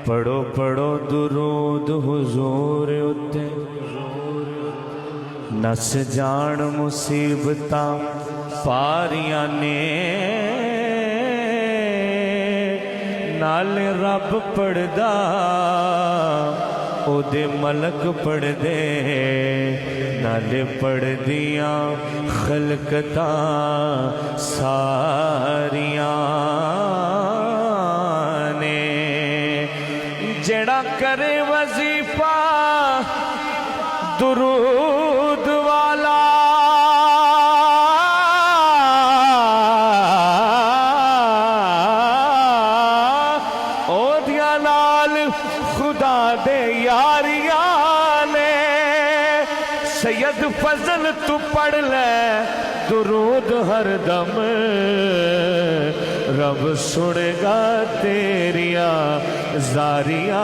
پڑھو پڑھو درود حضور اتے نس جان مصیبتاں پاریاں نے نال رب پڑھدا او دے ملک پڑھ دے نالے پڑھ دیاں خلقتاں ساریاں نے جڑا کرے وظیفہ درود والا او دیا نال خدا دے یاریاں نے سید فضل تو پڑھ لے درود ہر دم رب سنے گا تیریاں زاریاں